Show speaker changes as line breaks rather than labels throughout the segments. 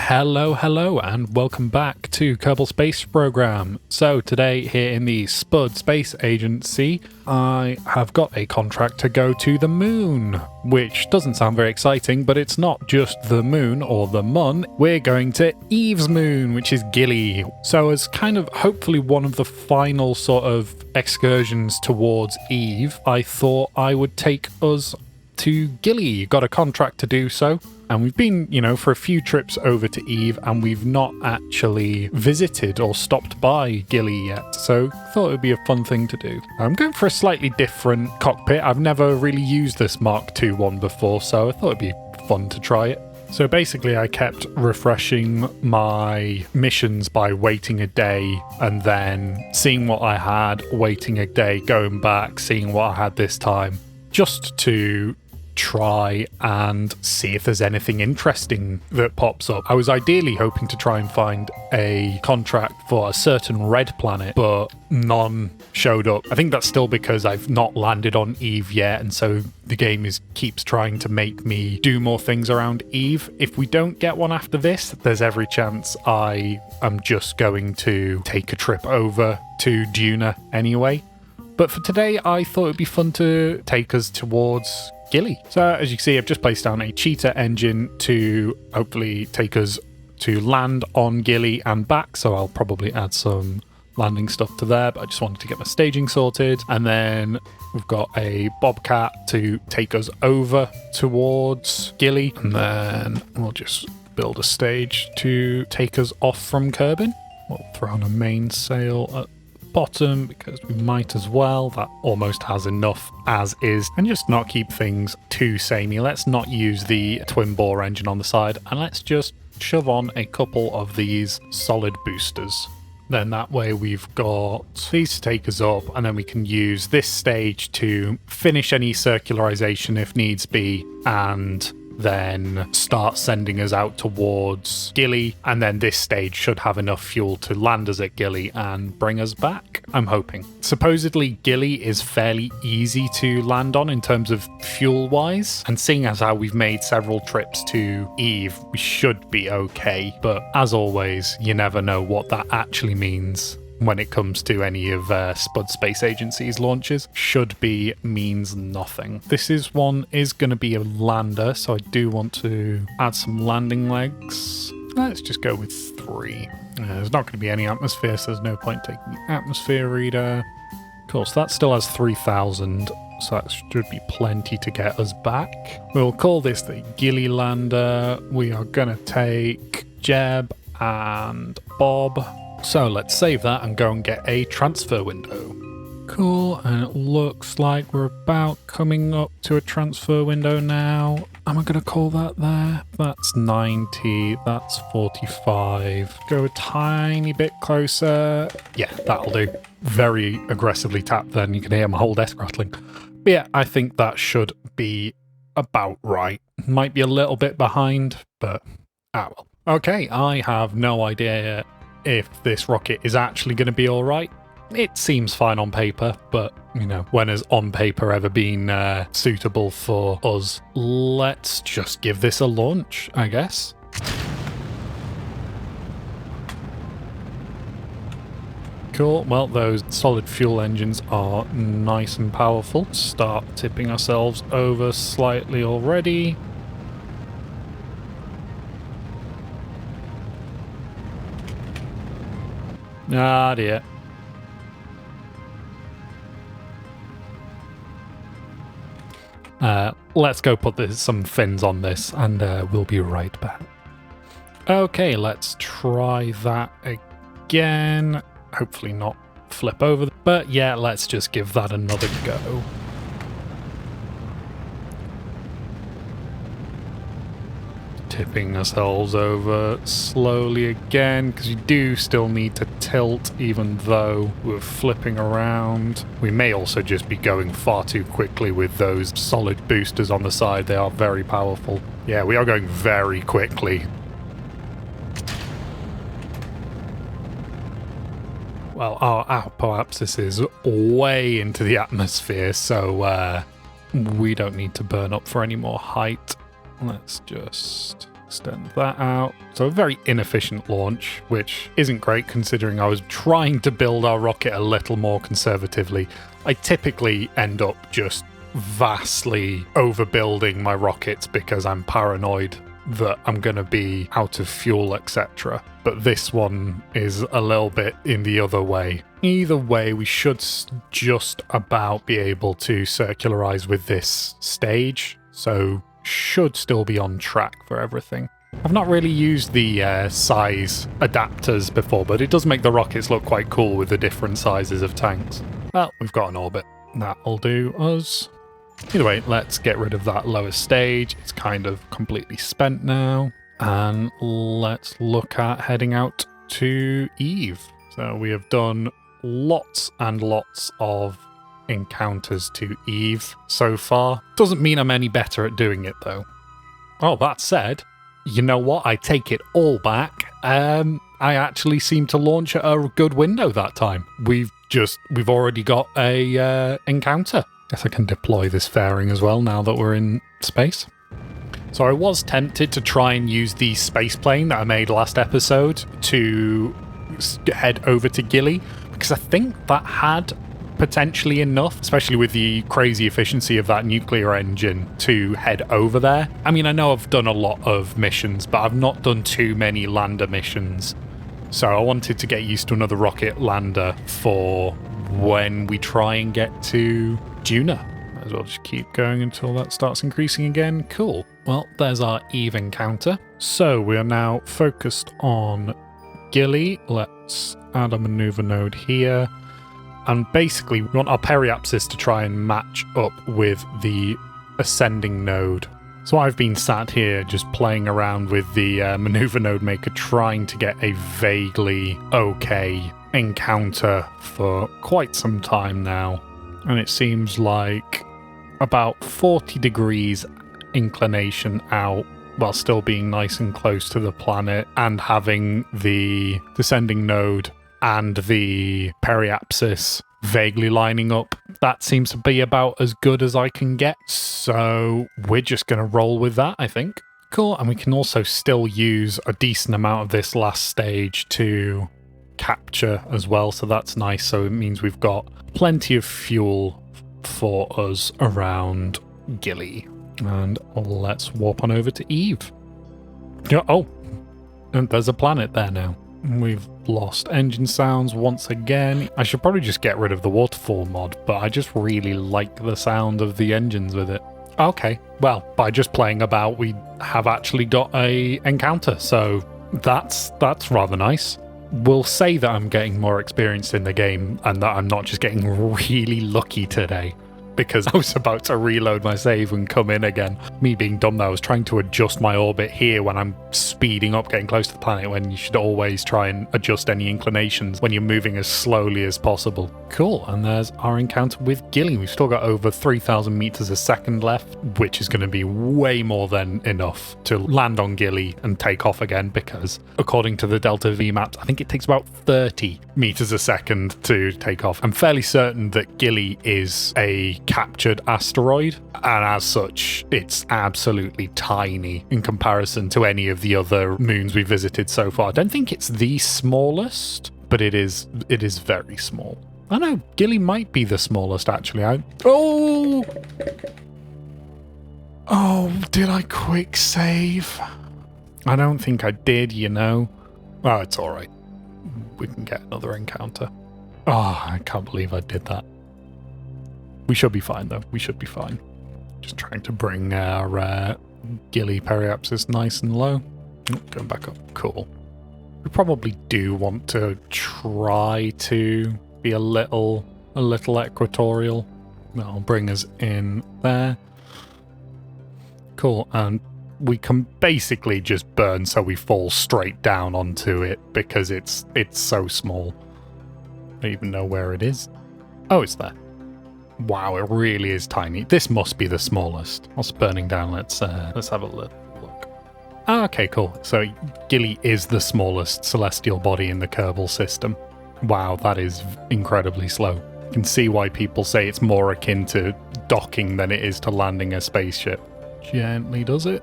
Hello, and welcome back to Kerbol Space Program. So today here in the Spud Space Agency, I have got a contract to go to the moon, which doesn't sound very exciting, but it's not just the moon or the mun. We're going to E.V.E.'s moon, which is Gilly. So as kind of hopefully one of the final sort of excursions towards E.V.E., I thought I would take us to Gilly. Got a contract to do so. And we've been, for a few trips over to E.V.E., and we've not actually visited or stopped by Gilly yet, so thought it would be a fun thing to do. I'm going for a slightly different cockpit. I've never really used this Mark II one before, so I thought it'd be fun to try it. So basically I kept refreshing my missions by waiting a day and then seeing what I had, waiting a day, going back, seeing what I had this time, just to try and see if there's anything interesting that pops up. I was ideally hoping to try and find a contract for a certain red planet, but none showed up. I think that's still because I've not landed on E.V.E. yet, and so the game keeps trying to make me do more things around E.V.E. If we don't get one after this, there's every chance I am just going to take a trip over to Duna anyway. But for today, I thought it'd be fun to take us towards Gilly. So as you can see, I've just placed down a cheetah engine to hopefully take us to land on Gilly and back. So I'll probably add some landing stuff to there, but I just wanted to get my staging sorted. And then we've got a bobcat to take us over towards Gilly. And then we'll just build a stage to take us off from Kerbin. We'll throw on a mainsail at bottom because we might as well. That almost has enough as is, and just not keep things too samey. Let's not use the twin bore engine on the side, and let's just shove on a couple of these solid boosters. Then that way we've got these to take us up, and then we can use this stage to finish any circularization if needs be, and then start sending us out towards Gilly, and then this stage should have enough fuel to land us at Gilly and bring us back, I'm hoping. Supposedly Gilly is fairly easy to land on in terms of fuel wise, and seeing as how we've made several trips to E.V.E., we should be okay, but as always, you never know what that actually means when it comes to any of Spud Space Agency's launches. Should be means nothing. This one is going to be a lander, so I do want to add some landing legs. Let's just go with 3. There's not going to be any atmosphere, so there's no point taking the atmosphere reader. Of course, that still has 3,000, so that should be plenty to get us back. We'll call this the Gilly lander. We are going to take Jeb and Bob. So let's save that and go and get a transfer window. Cool, and it looks like we're about coming up to a transfer window now. Am I going to call that there? That's 90, that's 45. Go a tiny bit closer. Yeah, that'll do. Very aggressively tapped then, you can hear my whole desk rattling. But yeah, I think that should be about right. Might be a little bit behind, but well. Okay, I have no idea if this rocket is actually going to be all right. It seems fine on paper, but, when has on paper ever been suitable for us? Let's just give this a launch, I guess. Cool, well, those solid fuel engines are nice and powerful. Start tipping ourselves over slightly already. Ah dear. Let's go put some fins on this, and we'll be right back. Okay, let's try that again. Hopefully not flip over, but yeah, let's just give that another go. Tipping ourselves over slowly again, because you do still need to tilt even though we're flipping around. We may also just be going far too quickly with those solid boosters on the side. They are very powerful. Yeah, we are going very quickly. Well, our apoapsis is way into the atmosphere, so we don't need to burn up for any more height. Let's just extend that out. So a very inefficient launch, which isn't great considering I was trying to build our rocket a little more conservatively. I typically end up just vastly overbuilding my rockets because I'm paranoid that I'm going to be out of fuel, etc. But this one is a little bit in the other way. Either way, we should just about be able to circularize with this stage, so should still be on track for everything. I've not really used the size adapters before, but it does make the rockets look quite cool with the different sizes of tanks. Well, we've got an orbit. That'll do us. Either way, let's get rid of that lower stage. It's kind of completely spent now. And let's look at heading out to E.V.E. So we have done lots and lots of encounters to E.V.E. so far. Doesn't mean I'm any better at doing it though. Oh, that said, you know what? I take it all back. I actually seem to launch at a good window that time. We've already got a encounter. Guess I can deploy this fairing as well now that we're in space. So I was tempted to try and use the space plane that I made last episode to head over to Gilly, because I think that had potentially enough, especially with the crazy efficiency of that nuclear engine, to head over there. I mean, I know I've done a lot of missions, but I've not done too many lander missions. So I wanted to get used to another rocket lander for when we try and get to Duna. Might as well just keep going until that starts increasing again. Cool. Well, there's our E.V.E. encounter. So we are now focused on Gilly. Let's add a maneuver node here. And basically, we want our periapsis to try and match up with the ascending node. So I've been sat here just playing around with the maneuver node maker, trying to get a vaguely okay encounter for quite some time now. And it seems like about 40 degrees inclination out, while still being nice and close to the planet, and having the descending node and the periapsis vaguely lining up. That seems to be about as good as I can get. So we're just going to roll with that, I think. Cool. And we can also still use a decent amount of this last stage to capture as well. So that's nice. So it means we've got plenty of fuel for us around Gilly. And let's warp on over to E.V.E. Oh, and there's a planet there now. We've lost engine sounds once again. I should probably just get rid of the Waterfall mod, but I just really like the sound of the engines with it. Okay, well, by just playing about, we have actually got a encounter, so that's rather nice. We'll say that I'm getting more experienced in the game and that I'm not just getting really lucky today, because I was about to reload my save and come in again. Me being dumb though, I was trying to adjust my orbit here when I'm speeding up, getting close to the planet, when you should always try and adjust any inclinations when you're moving as slowly as possible. Cool, and there's our encounter with Gilly. We've still got over 3,000 meters a second left, which is going to be way more than enough to land on Gilly and take off again, because according to the Delta V maps, I think it takes about 30 meters a second to take off. I'm fairly certain that Gilly is a captured asteroid, and as such it's absolutely tiny in comparison to any of the other moons we visited so far. I don't think it's the smallest, but it is very small. I know Gilly might be the smallest actually. Oh, did I quick save? I don't think I did, you know. Oh, it's all right, we can get another encounter. Oh, I can't believe I did that. We should be fine, though. We should be fine. Just trying to bring our Gilly periapsis nice and low. Oh, going back up. Cool. We probably do want to try to be a little equatorial. That'll bring us in there. Cool. And we can basically just burn so we fall straight down onto it because it's so small. I don't even know where it is. Oh, it's there. Wow, it really is tiny. This must be the smallest. Whilst burning down, let's have a look. Okay, cool. So Gilly is the smallest celestial body in the Kerbol system. Wow, that is incredibly slow. You can see why people say it's more akin to docking than it is to landing a spaceship. Gently does it.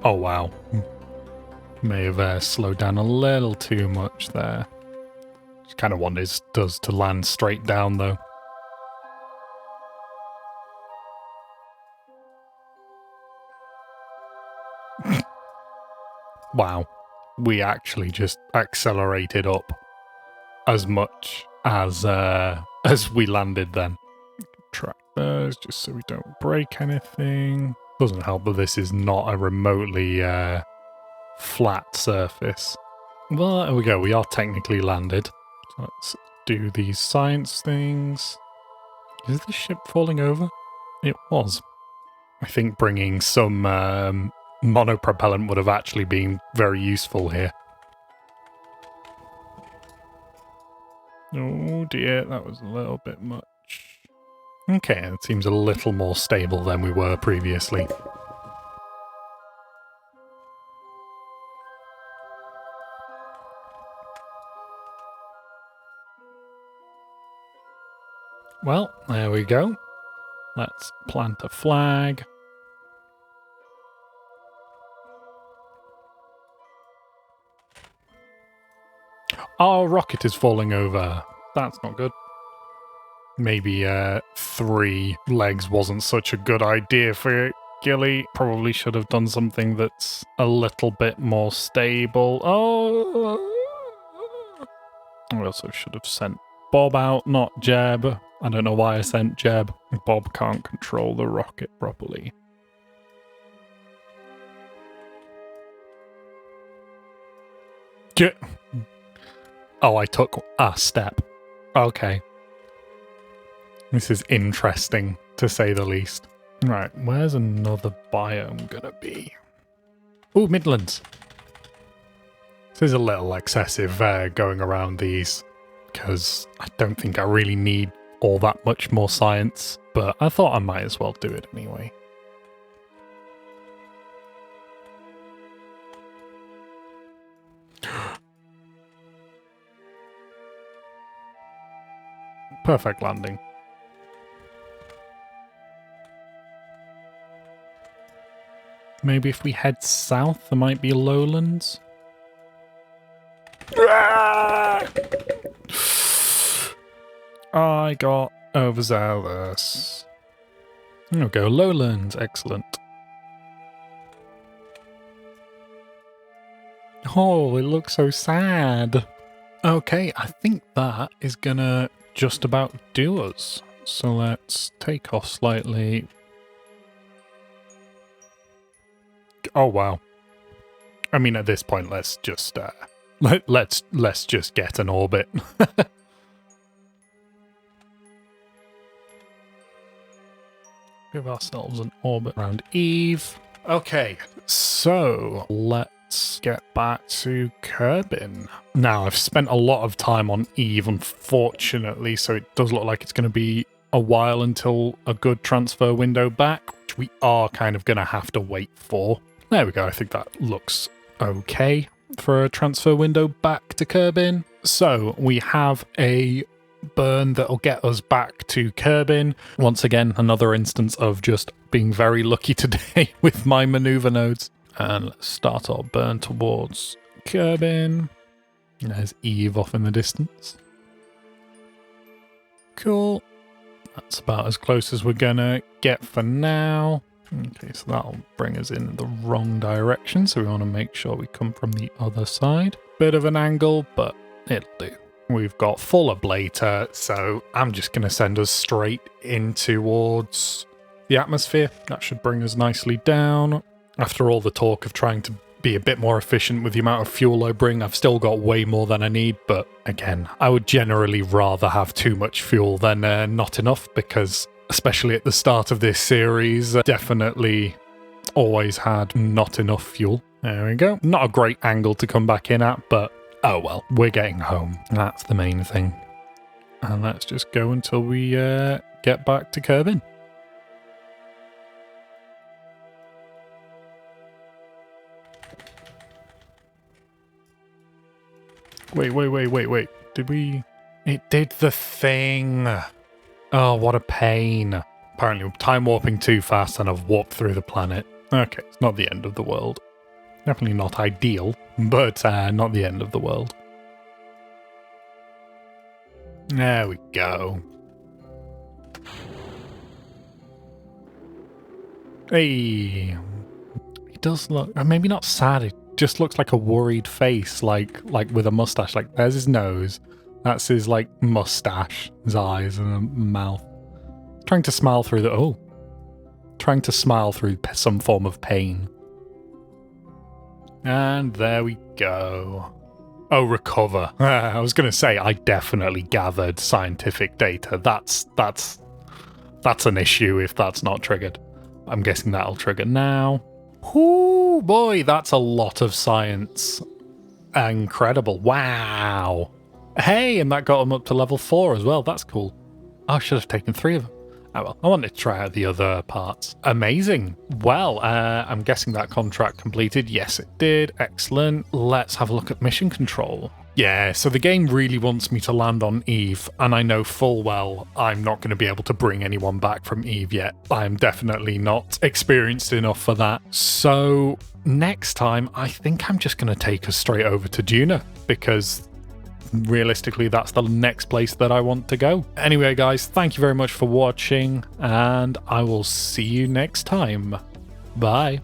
Oh, wow. May have slowed down a little too much there. Just kind of what it does to land straight down, though. Wow. We actually just accelerated up as much as we landed then. Track those just so we don't break anything. Doesn't help that this is not a remotely flat surface. Well, there we go. We are technically landed. So let's do these science things. Is the ship falling over? It was. I think bringing some monopropellant would have actually been very useful here. Oh dear, that was a little bit much. Okay, it seems a little more stable than we were previously. Well, there we go. Let's plant a flag. Our rocket is falling over. That's not good. Maybe 3 legs wasn't such a good idea for Gilly. Probably should have done something that's a little bit more stable. Oh! I also should have sent Bob out, not Jeb. I don't know why I sent Jeb. Bob can't control the rocket properly. Oh, I took a step. Okay. This is interesting, to say the least. Right, where's another biome gonna be? Ooh, Midlands. This is a little excessive going around these, because I don't think I really need all that much more science, but I thought I might as well do it anyway. Perfect landing. Maybe if we head south, there might be lowlands. I got overzealous. There we go, lowlands, excellent. Oh, it looks so sad. Okay, I think that is gonna just about do us. So let's take off slightly. Oh wow. I mean, at this point, let's just let's just get an orbit. Give ourselves an orbit around E.V.E. Okay, so let's get back to Kerbin. Now, I've spent a lot of time on E.V.E, unfortunately, so it does look like it's going to be a while until a good transfer window back, which we are kind of going to have to wait for. There we go, I think that looks okay for a transfer window back to Kerbin. So we have a burn that'll get us back to Kerbin. Once again, another instance of just being very lucky today with my maneuver nodes. And let's start our burn towards Kerbin. There's E.V.E off in the distance. Cool. That's about as close as we're gonna get for now. Okay, so that'll bring us in the wrong direction, so we want to make sure we come from the other side. Bit of an angle, but it'll do. We've got full ablator, so I'm just going to send us straight in towards the atmosphere. That should bring us nicely down. After all the talk of trying to be a bit more efficient with the amount of fuel I bring, I've still got way more than I need, but again, I would generally rather have too much fuel than not enough, because especially at the start of this series, definitely always had not enough fuel. There we go. Not a great angle to come back in at, but oh well, we're getting home. That's the main thing. And let's just go until we get back to Kerbin. Wait. Did we... It did the thing. Oh, what a pain. Apparently I'm time warping too fast and I've warped through the planet. Okay, it's not the end of the world. Definitely not ideal, but not the end of the world. There we go. Hey, it does look, maybe not sad, it just looks like a worried face, like with a mustache. Like, there's his nose, that's his, like, mustache, his eyes and a mouth. Trying to smile through trying to smile through some form of pain. And there we go. Oh, recover. I was going to say, I definitely gathered scientific data. That's an issue if that's not triggered. I'm guessing that'll trigger now. Whoo, boy, that's a lot of science. Incredible. Wow. Hey, and that got him up to level 4 as well. That's cool. I should have taken 3 of them. Oh well, I wanted to try out the other parts. Amazing. Well, I'm guessing that contract completed. Yes, it did. Excellent. Let's have a look at mission control. Yeah, so the game really wants me to land on E.V.E, and I know full well I'm not going to be able to bring anyone back from E.V.E yet. I'm definitely not experienced enough for that. So next time, I think I'm just going to take us straight over to Duna, because realistically, that's the next place that I want to go. Anyway, guys, thank you very much for watching, and I will see you next time. Bye.